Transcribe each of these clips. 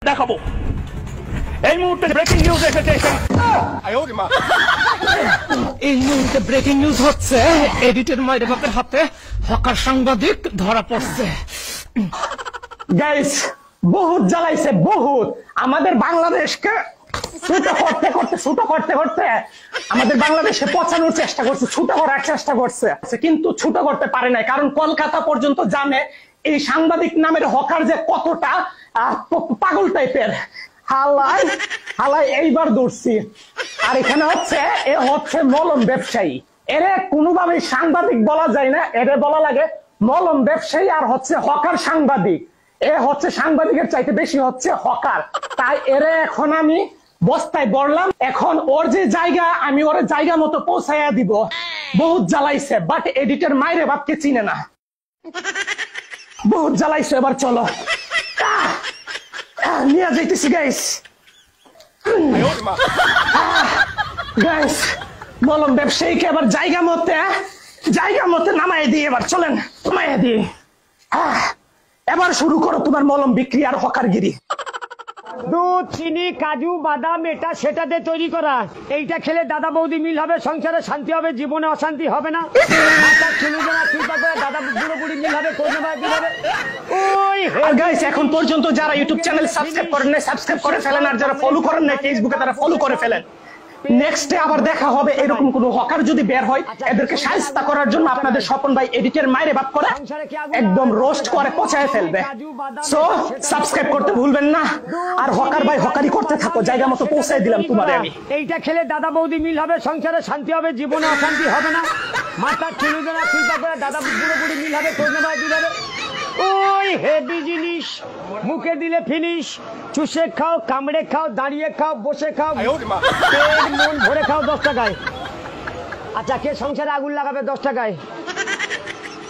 দেখাবো। এই মুহূর্তে ব্রেকিং নিউজ এসেছে। এই মুহূর্তে ব্রেকিং নিউজ হচ্ছে, এডিটের মায়ের বাপের হাতে হকার সাংবাদিক ধরা পড়ছে। গাইস, বহুত জ্বালাইছে, বহুত আমাদের বাংলাদেশকে ছোট করতে আমাদের বাংলাদেশে পচানোর চেষ্টা করছে, ছোট করার চেষ্টা করছে, কিন্তু ছোট করতে পারে নাই। কারণ কলকাতা পর্যন্ত জানে এই সাংবাদিক নামের হকার যে কতটা পাগল টাইপের। হালাই হালাই এইবার দৌড়ছি। আর এখানে হচ্ছে এ হচ্ছে মলম ব্যবসায়ী। এরে কোনোভাবেই সাংবাদিক বলা যায় না, এরে বলা লাগে মলম ব্যবসায়ী। আর হচ্ছে হকার সাংবাদিক, এ হচ্ছে সাংবাদিকের চাইতে বেশি হচ্ছে হকার। তাই এরে এখন আমি বস্তায় বললাম, এখন ওর যে জায়গা আমি ওর জায়গা মতো পৌঁছাইয়া দিব। বহুত জ্বালাইছে, বাট এডিটর মায়ের বাপকে চিনে না। বহুত জ্বালাইছে, এবার চলো নিয়ে যাইতেছি গাইস। গাইস, মলম ব্যবসায়ীকে এবার জায়গা মতে নামাই দিই। এবার চলেন নামাই দিই। এবার শুরু করো তোমার মলম বিক্রি আর হকারগিরি। দুধ, চিনি, কাজু, বাদাম, এটা সেটা দিয়ে তৈরি করা। এইটা খেলে দাদা বৌদি মিল হবে, সংসারে শান্তি হবে, জীবনে অশান্তি হবে না। দাদা বুড়ো বুড়ি মিল হবে, এখন পর্যন্ত যারা ইউটিউব চ্যানেল সাবস্ক্রাইব করেন নাই, সাবস্ক্রাইব করে ফেলেন। আর যারা ফলো করেন নাই ফেসবুকে, তারা ফলো করে ফেলেন। নেক্সটে আবার দেখা হবে এরকম কোন হকার যদি বের হয়, এদেরকে শায়েস্তা করার জন্য আপনাদের স্বপন ভাই এডিটের মাইরে বাপ করে একদম রোস্ট করে পচায় ফেলবে। সো সাবস্ক্রাইব করতে ভুলবেন না। আর হকার ভাই হকারি করতে থাকো, জায়গা মতো পৌঁছায় দিলাম তোমারে আমি। এইটা খেলে দাদা বৌদি মিল হবে, সংসারে শান্তি হবে, জীবনে অশান্তি হবে না। মাথার চুলুজনা চিন্তা করে দাদা বুড়ো বুড়ি মিল হবে, ওই হেভি জিনিস। মুখে দিলে ফিনিশ। চুষে খাও, কামড়ে খাও, দাঁড়িয়ে খাও, বসে খাও, মন ভরে খাও 10 টাকায়। আচ্ছা, কে সংসারে আগুন লাগাবে 10 টাকায়?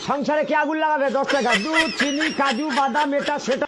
সংসারে কে আগুন লাগাবে 10 টাকা? দুধ, চিনি, কাজু, বাদাম, এটা সেটা